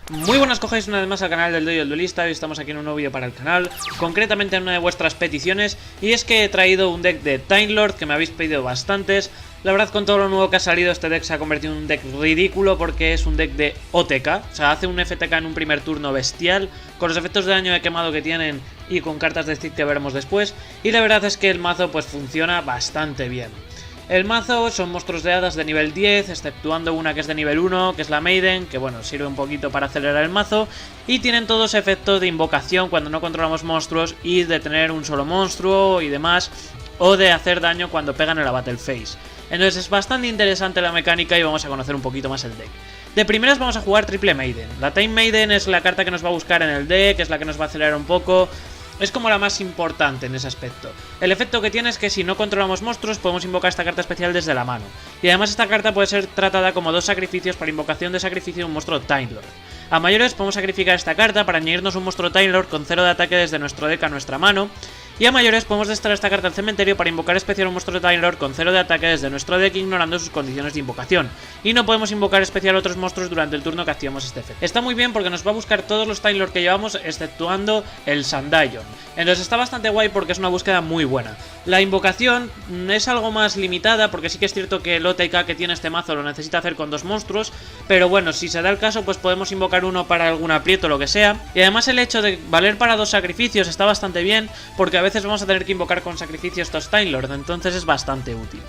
Muy buenas, cojáis una vez más al canal del Dojo del Duelista. Hoy estamos aquí en un nuevo vídeo para el canal, concretamente en una de vuestras peticiones, y es que he traído un deck de Time Lord que me habéis pedido bastantes. La verdad, con todo lo nuevo que ha salido, este deck se ha convertido en un deck ridículo porque es un deck de OTK, o sea, hace un FTK en un primer turno bestial, con los efectos de daño de quemado que tienen y con cartas de stick que veremos después, y la verdad es que el mazo pues funciona bastante bien. El mazo son monstruos de hadas de nivel 10, exceptuando una que es de nivel 1, que es la Maiden, que bueno, sirve un poquito para acelerar el mazo, y tienen todos efectos de invocación cuando no controlamos monstruos y de tener un solo monstruo y demás, o de hacer daño cuando pegan en la Battle Phase. Entonces es bastante interesante la mecánica y vamos a conocer un poquito más el deck. De primeras vamos a jugar triple Maiden. La Time Maiden es la carta que nos va a buscar en el deck, es la que nos va a acelerar un poco. Es como la más importante en ese aspecto. El efecto que tiene es que si no controlamos monstruos podemos invocar esta carta especial desde la mano. Y además esta carta puede ser tratada como dos sacrificios para invocación de sacrificio de un monstruo Time Lord. A mayores podemos sacrificar esta carta para añadirnos un monstruo Time Lord con 0 de ataque desde nuestro deck a nuestra mano. Y a mayores podemos destraer esta carta al cementerio para invocar especial un monstruo Time Lord con 0 de ataque desde nuestro deck, ignorando sus condiciones de invocación. Y no podemos invocar especial otros monstruos durante el turno que activamos este efecto. Está muy bien porque nos va a buscar todos los Time Lord que llevamos, exceptuando el Sandayon. Entonces está bastante guay porque es una búsqueda muy buena. La invocación es algo más limitada porque sí que es cierto que el OTK que tiene este mazo lo necesita hacer con dos monstruos, pero bueno, si se da el caso pues podemos invocar uno para algún aprieto o lo que sea. Y además el hecho de valer para dos sacrificios está bastante bien porque a veces vamos a tener que invocar con sacrificio estos Time Lord, entonces es bastante útil.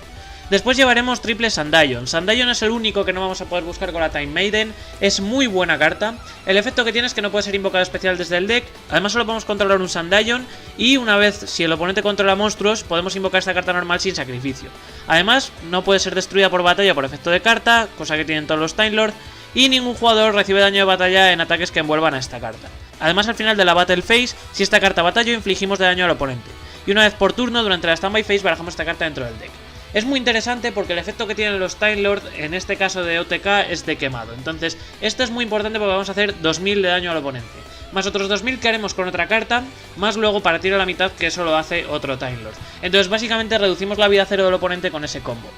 Después llevaremos triple Sandayon. Sandayon es el único que no vamos a poder buscar con la Time Maiden. Es muy buena carta. El efecto que tiene es que no puede ser invocado especial desde el deck. Además solo podemos controlar un Sandayon. Y una vez, si el oponente controla monstruos, podemos invocar esta carta normal sin sacrificio. Además, no puede ser destruida por batalla por efecto de carta, cosa que tienen todos los Time Lord. Y ningún jugador recibe daño de batalla en ataques que envuelvan a esta carta. Además, al final de la Battle Phase, si esta carta batalla, infligimos de daño al oponente. Y una vez por turno, durante la Standby Phase, barajamos esta carta dentro del deck. Es muy interesante porque el efecto que tienen los Time Lord, en este caso de OTK, es de quemado. Entonces, esto es muy importante porque vamos a hacer 2000 de daño al oponente. Más otros 2000 que haremos con otra carta, más luego para tiro a la mitad que eso lo hace otro Time Lord. Entonces, básicamente reducimos la vida cero del oponente con ese combo.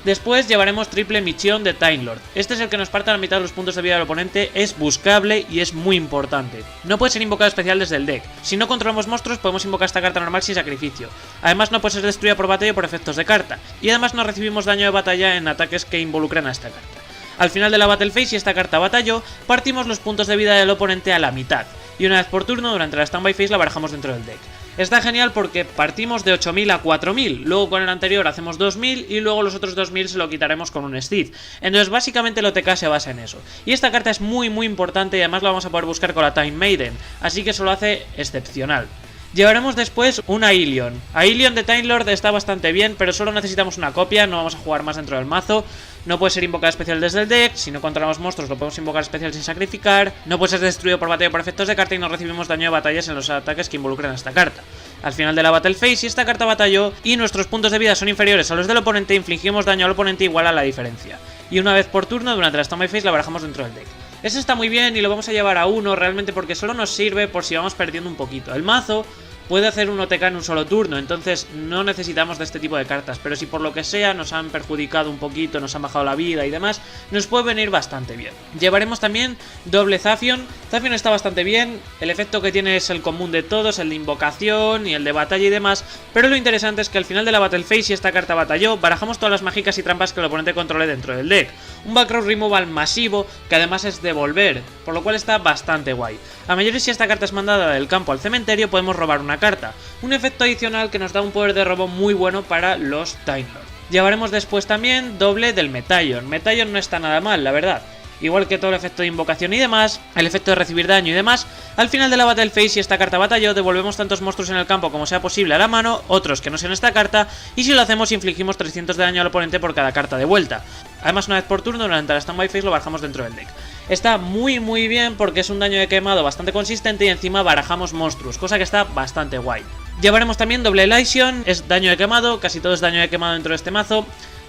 Después llevaremos triple Mission de Time Lord. Este es el que nos parte a la mitad de los puntos de vida del oponente, es buscable y es muy importante. No puede ser invocado especial desde el deck. Si no controlamos monstruos podemos invocar esta carta normal sin sacrificio. Además no puede ser destruida por batalla por efectos de carta. Y además no recibimos daño de batalla en ataques que involucran a esta carta. Al final de la Battle Phase, si esta carta batalló, partimos los puntos de vida del oponente a la mitad. Y una vez por turno, durante la Standby Phase la barajamos dentro del deck. Está genial porque partimos de 8000 a 4000, luego con el anterior hacemos 2000 y luego los otros 2000 se lo quitaremos con un Steve. Entonces básicamente el OTK se basa en eso. Y esta carta es muy importante y además la vamos a poder buscar con la Time Maiden, así que eso lo hace excepcional. Llevaremos después una Ailion. Ailion de Time Lord está bastante bien, pero solo necesitamos una copia, no vamos a jugar más dentro del mazo. No puede ser invocado especial desde el deck, si no controlamos monstruos lo podemos invocar especial sin sacrificar. No puede ser destruido por batalla por efectos de carta y no recibimos daño de batallas en los ataques que involucran a esta carta. Al final de la Battle Phase, si esta carta batalló y nuestros puntos de vida son inferiores a los del oponente, infligimos daño al oponente igual a la diferencia. Y una vez por turno, durante la Standby Phase la barajamos dentro del deck. Eso está muy bien y lo vamos a llevar a 1 realmente porque solo nos sirve por si vamos perdiendo un poquito. El mazo puede hacer un OTK en un solo turno, entonces no necesitamos de este tipo de cartas, pero si por lo que sea nos han perjudicado un poquito, nos han bajado la vida y demás, nos puede venir bastante bien. Llevaremos también doble Zafion. Zafion está bastante bien, el efecto que tiene es el común de todos, el de invocación y el de batalla y demás, pero lo interesante es que al final de la Battle Phase, si esta carta batalló, barajamos todas las mágicas y trampas que el oponente controle dentro del deck. Un background removal masivo que además es devolver, por lo cual está bastante guay. A mayores, si esta carta es mandada del campo al cementerio, podemos robar una carta. Un efecto adicional que nos da un poder de robo muy bueno para los Time Lord. Llevaremos después también doble del Metaion. Metaion no está nada mal, la verdad. Igual que todo el efecto de invocación y demás, el efecto de recibir daño y demás, al final de la Battle Phase, si esta carta batalló, devolvemos tantos monstruos en el campo como sea posible a la mano, otros que no sean esta carta, y si lo hacemos infligimos 300 de daño al oponente por cada carta de vuelta. Además, una vez por turno, durante la Standby Phase lo barajamos dentro del deck. Está muy bien porque es un daño de quemado bastante consistente y encima barajamos monstruos, cosa que está bastante guay. Llevaremos también doble Elysion, es daño de quemado, casi todo es daño de quemado dentro de este mazo.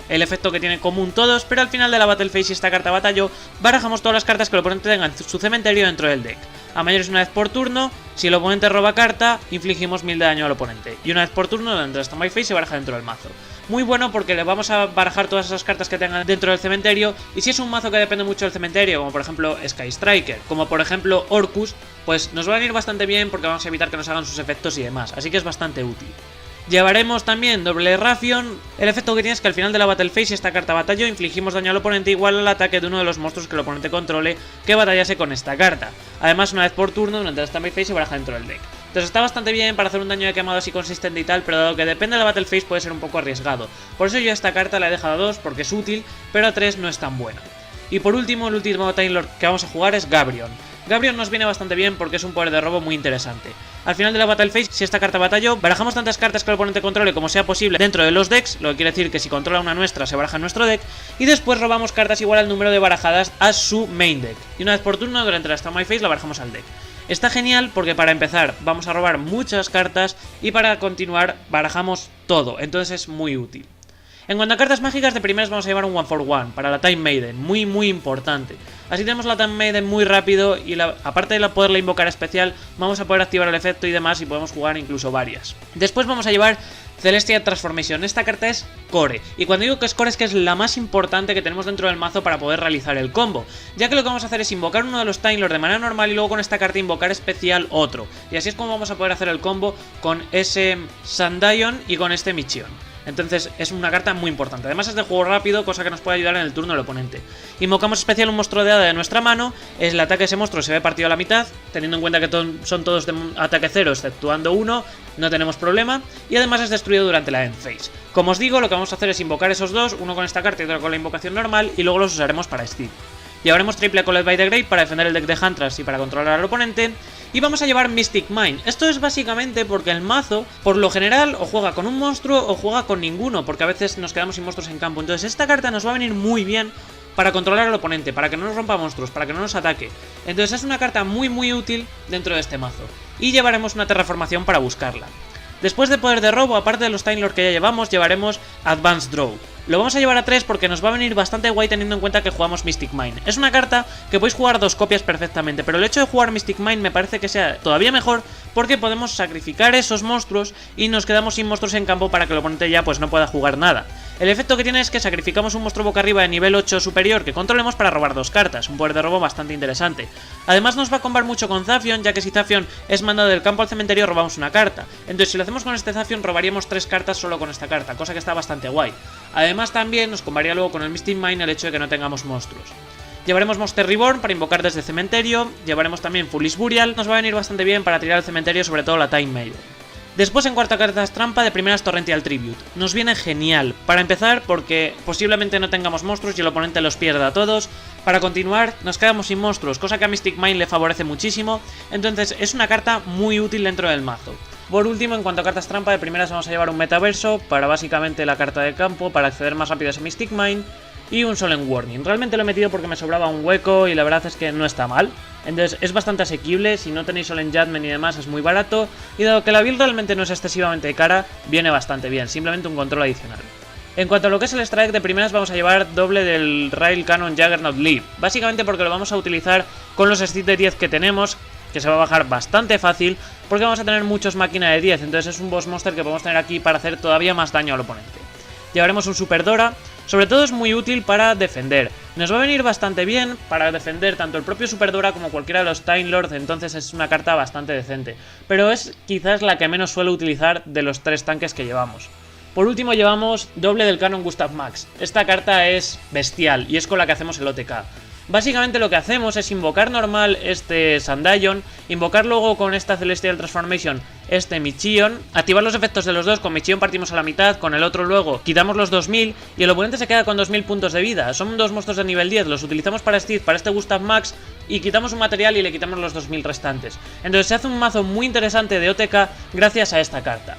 El efecto que tiene común todos, pero al final de la Battle Phase, si esta carta batalló, barajamos todas las cartas que el oponente tenga en su cementerio dentro del deck. A mayores una vez por turno, si el oponente roba carta, infligimos 1000 de daño al oponente. Y una vez por turno, durante la Standby Phase se baraja dentro del mazo. muy bueno porque le vamos a barajar todas esas cartas que tengan dentro del cementerio, y si es un mazo que depende mucho del cementerio, como por ejemplo Sky Striker, como por ejemplo Orcus, pues nos va a venir bastante bien porque vamos a evitar que nos hagan sus efectos y demás, así que es bastante útil. Llevaremos también doble ración. El efecto que tiene es que al final de la Battle Phase, si esta carta batalló, infligimos daño al oponente igual al ataque de uno de los monstruos que el oponente controle que batallase con esta carta. Además, una vez por turno, durante la Standby Phase se baraja dentro del deck. Entonces está bastante bien para hacer un daño de quemado así consistente y tal, pero dado que depende de la Battle Phase puede ser un poco arriesgado. Por eso yo a esta carta la he dejado a 2 porque es útil, pero a 3 no es tan buena. Y por último, el último Time Lord que vamos a jugar es Gabrion. Gabrion nos viene bastante bien porque es un poder de robo muy interesante. Al final de la Battle Phase, si esta carta batalló, barajamos tantas cartas que el oponente controle como sea posible dentro de los decks, lo que quiere decir que si controla una nuestra se baraja en nuestro deck, y después robamos cartas igual al número de barajadas a su main deck. Y una vez por turno, durante la Standby Phase, la barajamos al deck. Está genial porque para empezar vamos a robar muchas cartas y para continuar barajamos todo, entonces es muy útil. En cuanto a cartas mágicas, de primeras vamos a llevar un 1-for-1 para la Time Maiden, muy importante. Así tenemos la Time Maiden muy rápido y aparte de poderla invocar especial, vamos a poder activar el efecto y demás y podemos jugar incluso varias. Después vamos a llevar Celestial Transformation. Esta carta es core, y cuando digo que es core es que es la más importante que tenemos dentro del mazo para poder realizar el combo, ya que lo que vamos a hacer es invocar uno de los Time Lord de manera normal y luego con esta carta invocar especial otro, y así es como vamos a poder hacer el combo con ese Sandayon y con este Michion. Entonces es una carta muy importante. Además es de juego rápido, cosa que nos puede ayudar en el turno del oponente. Invocamos especial un monstruo de hada de nuestra mano. El ataque de ese monstruo se ve partido a la mitad, teniendo en cuenta que son todos de ataque cero, exceptuando uno, no tenemos problema. Y además es destruido durante la end phase. Como os digo, lo que vamos a hacer es invocar esos dos, uno con esta carta y otro con la invocación normal, y luego los usaremos para Steam. Llevaremos triple Called by the Grave para defender el deck de Huntress y para controlar al oponente. Y vamos a llevar Mystic Mine. Esto es básicamente porque el mazo, por lo general, o juega con un monstruo o juega con ninguno, porque a veces nos quedamos sin monstruos en campo. Entonces esta carta nos va a venir muy bien para controlar al oponente, para que no nos rompa monstruos, para que no nos ataque. Entonces es una carta muy útil dentro de este mazo. Y llevaremos una terraformación para buscarla. Después de poder de robo, aparte de los Time Lord que ya llevamos, llevaremos Advanced Draw. Lo vamos a llevar a 3 porque nos va a venir bastante guay teniendo en cuenta que jugamos Mystic Mine. Es una carta que podéis jugar 2 copias perfectamente, pero el hecho de jugar Mystic Mine me parece que sea todavía mejor porque podemos sacrificar esos monstruos y nos quedamos sin monstruos en campo para que el oponente ya pues no pueda jugar nada. El efecto que tiene es que sacrificamos un monstruo boca arriba de nivel 8 superior que controlemos para robar 2 cartas, un poder de robo bastante interesante. Además nos va a combar mucho con Zafion, ya que si Zafion es mandado del campo al cementerio robamos una carta. Entonces si lo hacemos con este Zafion robaríamos 3 cartas solo con esta carta, cosa que está bastante guay. Además también nos combaría luego con el Mystic Mine el hecho de que no tengamos monstruos. Llevaremos Monster Reborn para invocar desde cementerio, llevaremos también Foolish Burial, nos va a venir bastante bien para tirar al cementerio, sobre todo la Time Maiden. Después en cuarta cartas trampa, de primeras Torrential Tribute. Nos viene genial, para empezar porque posiblemente no tengamos monstruos y el oponente los pierda a todos. Para continuar nos quedamos sin monstruos, cosa que a Mystic Mine le favorece muchísimo, entonces es una carta muy útil dentro del mazo. Por último, en cuanto a cartas trampa, de primeras vamos a llevar un Metaverso para básicamente la carta de campo, para acceder más rápido a ese Mystic Mine, y un Solemn Warning. Realmente lo he metido porque me sobraba un hueco y la verdad es que no está mal. Entonces es bastante asequible, si no tenéis Solemn Judgment y demás es muy barato, y dado que la build realmente no es excesivamente cara, viene bastante bien, simplemente un control adicional. En cuanto a lo que es el strike, de primeras vamos a llevar doble del Rail Cannon Juggernaut Leaf, básicamente porque lo vamos a utilizar con los stats de 10 que tenemos, que se va a bajar bastante fácil, porque vamos a tener muchos máquinas de 10, entonces es un boss monster que podemos tener aquí para hacer todavía más daño al oponente. Llevaremos un Super Dora, sobre todo es muy útil para defender, nos va a venir bastante bien para defender tanto el propio Super Dora como cualquiera de los Time Lords, entonces es una carta bastante decente, pero es quizás la que menos suelo utilizar de los 3 tanques que llevamos. Por último llevamos doble del Canon Gustav Max, esta carta es bestial y es con la que hacemos el OTK. Básicamente lo que hacemos es invocar normal este Sandayon, invocar luego con esta Celestial Transformation este Michion, activar los efectos de los dos, con Michion partimos a la mitad, con el otro luego quitamos los 2000 y el oponente se queda con 2000 puntos de vida. Son 2 monstruos de nivel 10, los utilizamos para Steve, para este Gustav Max y quitamos un material y le quitamos los 2000 restantes. Entonces se hace un mazo muy interesante de OTK gracias a esta carta.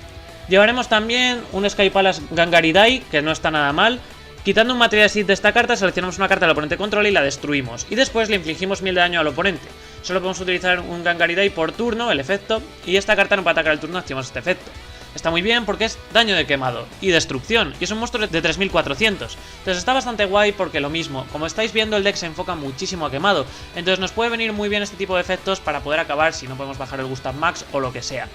Llevaremos también un Sky Palace Gangaridai, que no está nada mal. Quitando un material de esta carta, seleccionamos una carta del oponente controla y la destruimos. Y después le infligimos 1000 de daño al oponente. Solo podemos utilizar un Gangaridai por turno, el efecto, y esta carta no puede atacar el turno, activamos este efecto. Está muy bien porque es daño de quemado y destrucción, y es un monstruo de 3400. Entonces está bastante guay porque lo mismo, como estáis viendo el deck se enfoca muchísimo a quemado. Entonces nos puede venir muy bien este tipo de efectos para poder acabar si no podemos bajar el Gustav Max o lo que sea.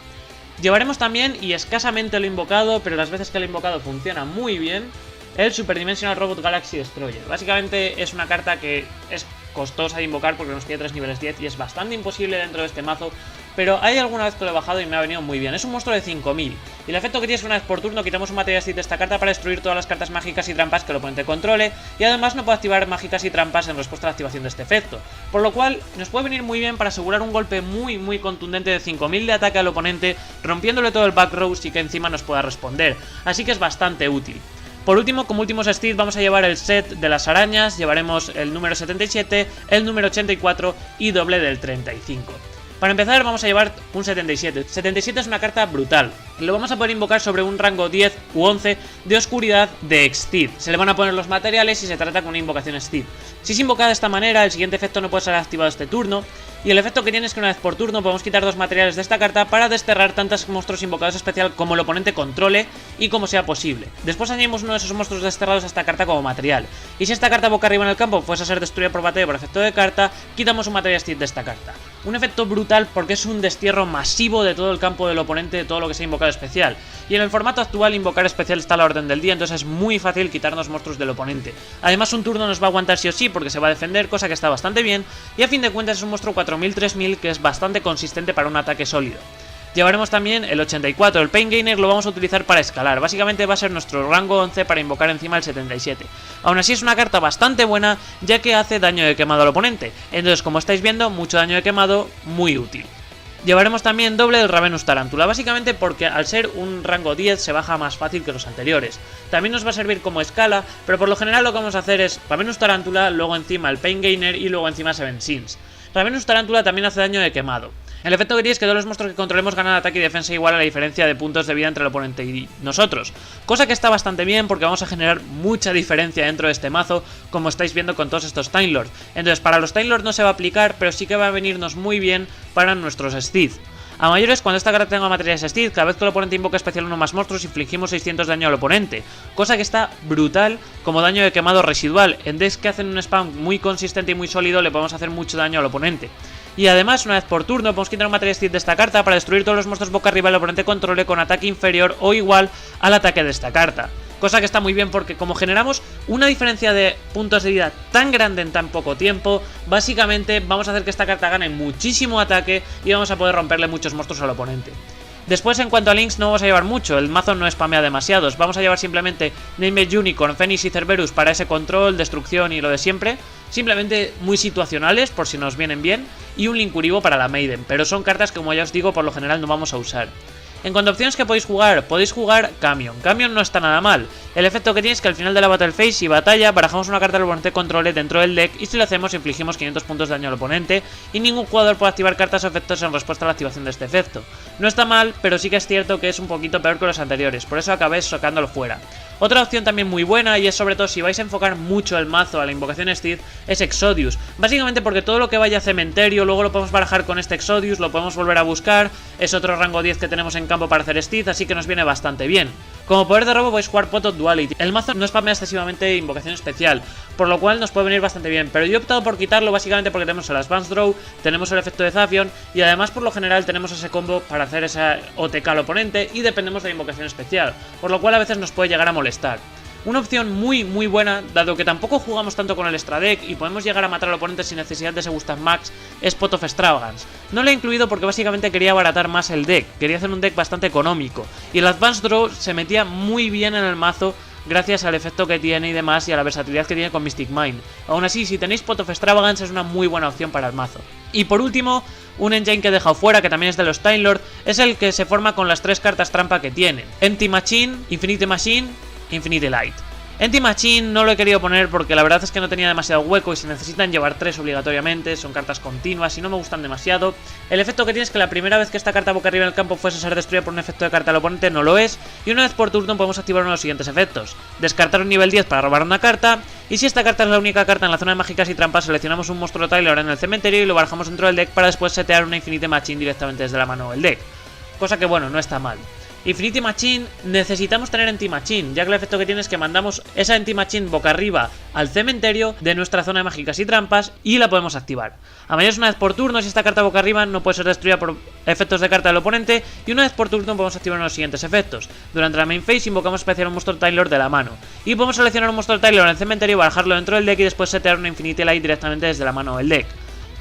Llevaremos también, y escasamente lo he invocado, pero las veces que lo he invocado funciona muy bien, el Super Dimensional Robot Galaxy Destroyer. Básicamente es una carta que es costosa de invocar porque nos pide 3 niveles 10 y es bastante imposible dentro de este mazo, pero hay alguna vez que lo he bajado y me ha venido muy bien. Es un monstruo de 5000 y el efecto que tiene es que una vez por turno quitamos un material de esta carta para destruir todas las cartas mágicas y trampas que el oponente controle, y además no puede activar mágicas y trampas en respuesta a la activación de este efecto, por lo cual nos puede venir muy bien para asegurar un golpe muy contundente de 5000 de ataque al oponente, rompiéndole todo el back row y que encima nos pueda responder, así que es bastante útil. Por último, como últimos Steed vamos a llevar el set de las arañas, llevaremos el número 77, el número 84 y doble del 35. Para empezar vamos a llevar un 77. 77 es una carta brutal. Lo vamos a poder invocar sobre un rango 10 u 11 de oscuridad de Exceed. Se le van a poner los materiales y se trata con una invocación Exceed. Si es invocada de esta manera, el siguiente efecto no puede ser activado este turno. Y el efecto que tiene es que una vez por turno podemos quitar 2 materiales de esta carta para desterrar tantos monstruos invocados especial como el oponente controle y como sea posible. Después añadimos uno de esos monstruos desterrados a esta carta como material. Y si esta carta boca arriba en el campo fuese a ser destruida por batalla por efecto de carta, quitamos un material Exceed de esta carta. Un efecto brutal porque es un destierro masivo de todo el campo del oponente, de todo lo que sea invocado especial. Y en el formato actual invocar especial está a la orden del día, entonces es muy fácil quitarnos monstruos del oponente. Además un turno nos va a aguantar sí o sí porque se va a defender, cosa que está bastante bien, y a fin de cuentas es un monstruo 4000-3000 que es bastante consistente para un ataque sólido. Llevaremos también el 84, el Pain Gainer lo vamos a utilizar para escalar, básicamente va a ser nuestro rango 11 para invocar encima el 77. Aún así es una carta bastante buena ya que hace daño de quemado al oponente, entonces como estáis viendo mucho daño de quemado, muy útil. Llevaremos también doble del Ravenous Tarántula, básicamente porque al ser un rango 10 se baja más fácil que los anteriores. También nos va a servir como escala, pero por lo general lo que vamos a hacer es Ravenous Tarántula, luego encima el Pain Gainer y luego encima Seven Sins. Ravenous Tarántula también hace daño de quemado. El efecto que tiene es que todos los monstruos que controlemos ganan ataque y defensa igual a la diferencia de puntos de vida entre el oponente y nosotros, cosa que está bastante bien porque vamos a generar mucha diferencia dentro de este mazo, como estáis viendo con todos estos Time Lords. Entonces para los Time Lords no se va a aplicar, pero sí que va a venirnos muy bien para nuestros Steed. A mayores, cuando esta carta tenga materiales Steed, cada vez que el oponente invoca especial uno más monstruos, infligimos 600 de daño al oponente, cosa que está brutal como daño de quemado residual. En decks que hacen un spam muy consistente y muy sólido le podemos hacer mucho daño al oponente. Y además, una vez por turno, podemos quitar un material Steed de esta carta para destruir todos los monstruos boca arriba del oponente controle con ataque inferior o igual al ataque de esta carta. Cosa que está muy bien porque como generamos una diferencia de puntos de vida tan grande en tan poco tiempo, básicamente vamos a hacer que esta carta gane muchísimo ataque y vamos a poder romperle muchos monstruos al oponente. Después, en cuanto a links, no vamos a llevar mucho, el mazo no spamea demasiados, vamos a llevar simplemente Named Unicorn, Phoenix y Cerberus para ese control, destrucción y lo de siempre, simplemente muy situacionales por si nos vienen bien, y un Linkuriboh para la Maiden, pero son cartas que como ya os digo por lo general no vamos a usar. En cuanto a opciones que podéis jugar Camion. Camion no está nada mal. El efecto que tiene es que al final de la Battle Phase y batalla barajamos una carta del oponente controle dentro del deck y si lo hacemos infligimos 500 puntos de daño al oponente y ningún jugador puede activar cartas o efectos en respuesta a la activación de este efecto. No está mal, pero sí que es cierto que es un poquito peor que los anteriores, por eso acabé sacándolo fuera. Otra opción también muy buena, y es sobre todo si vais a enfocar mucho el mazo a la invocación Steed, es Exodius. Básicamente porque todo lo que vaya a cementerio luego lo podemos barajar con este Exodius, lo podemos volver a buscar, es otro rango 10 que tenemos en campo para hacer Steed, así que nos viene bastante bien. Como poder de robo podéis jugar Pot of Duality. El mazo no spamea excesivamente invocación especial, por lo cual nos puede venir bastante bien, pero yo he optado por quitarlo básicamente porque tenemos el Advance Draw, tenemos el efecto de Zafion y además por lo general tenemos ese combo para hacer esa OTK al oponente y dependemos de la invocación especial, por lo cual a veces nos puede llegar a molestar. Una opción muy buena, dado que tampoco jugamos tanto con el extra deck y podemos llegar a matar al oponente sin necesidad de ese Gustav Max, es Pot of Extravagance. No lo he incluido porque básicamente quería abaratar más el deck, quería hacer un deck bastante económico, y el Advanced Draw se metía muy bien en el mazo gracias al efecto que tiene y demás y a la versatilidad que tiene con Mystic Mine. Aún así, si tenéis Pot of Extravagance es una muy buena opción para el mazo. Y por último, un engine que he dejado fuera, que también es de los Time Lord, es el que se forma con las 3 cartas trampa que tienen: Empty Machine, Infinite Machine, Infinite Light. Empty Machine no lo he querido poner porque la verdad es que no tenía demasiado hueco y se necesitan llevar 3 obligatoriamente, son cartas continuas y no me gustan demasiado. El efecto que tiene es que la primera vez que esta carta boca arriba en el campo fuese a ser destruida por un efecto de carta al oponente no lo es, y una vez por turno podemos activar uno de los siguientes efectos: descartar un nivel 10 para robar una carta, y si esta carta es la única carta en la zona de mágicas y trampas, seleccionamos un monstruo Tyler en el cementerio y lo barajamos dentro del deck para después setear una Infinite Machine directamente desde la mano del deck, cosa que bueno, no está mal. Infinity Machine necesitamos tener Anti-Machine, ya que el efecto que tiene es que mandamos esa Anti-Machine boca arriba al cementerio de nuestra zona de mágicas y trampas y la podemos activar. A mayores una vez por turno, si esta carta boca arriba no puede ser destruida por efectos de carta del oponente, y una vez por turno podemos activar los siguientes efectos. Durante la main phase invocamos especial un monstruo Time Lord de la mano, y podemos seleccionar un monstruo Time Lord en el cementerio, barajarlo dentro del deck y después setear una Infinity Light directamente desde la mano del deck.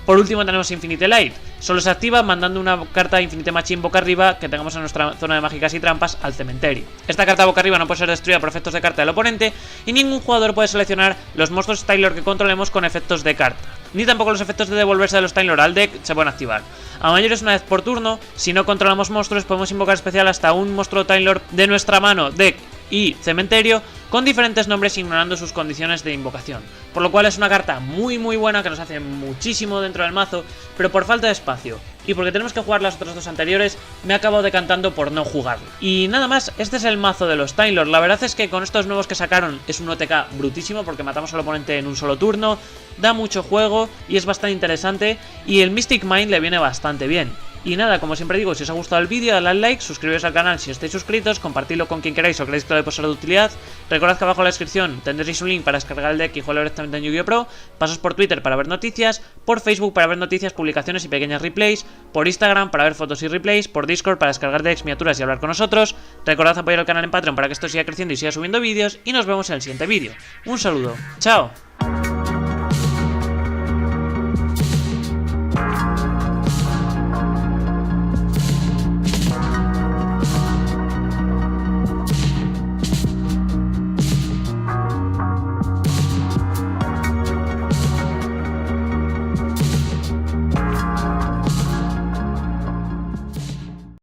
Por último tenemos Infinity Light, solo se activa mandando una carta Infinity Machine boca arriba que tengamos en nuestra zona de mágicas y trampas al cementerio. Esta carta boca arriba no puede ser destruida por efectos de carta del oponente y ningún jugador puede seleccionar los monstruos Time Lord que controlemos con efectos de carta. Ni tampoco los efectos de devolverse de los Time Lord al deck se pueden activar. A mayores una vez por turno, si no controlamos monstruos podemos invocar especial hasta un monstruo Time Lord de nuestra mano, deck y cementerio con diferentes nombres ignorando sus condiciones de invocación, por lo cual es una carta muy buena que nos hace muchísimo dentro del mazo, pero por falta de espacio y porque tenemos que jugar las otras dos anteriores me acabo decantando por no jugarlo. Y nada más, este es el mazo de los Time Lord. La verdad es que con estos nuevos que sacaron es un OTK brutísimo porque matamos al oponente en un solo turno, da mucho juego y es bastante interesante, y el Mystic Mind le viene bastante bien. Y nada, como siempre digo, si os ha gustado el vídeo, dadle al like, suscribiros al canal si estáis suscritos, compartidlo con quien queráis o creáis que le puede ser de utilidad. Recordad que abajo en la descripción tendréis un link para descargar el deck y jugarlo directamente en Yu-Gi-Oh! Pro. Pasos por Twitter para ver noticias, por Facebook para ver noticias, publicaciones y pequeñas replays, por Instagram para ver fotos y replays, por Discord para descargar decks, miniaturas y hablar con nosotros. Recordad apoyar al canal en Patreon para que esto siga creciendo y siga subiendo vídeos, y nos vemos en el siguiente vídeo. Un saludo, chao.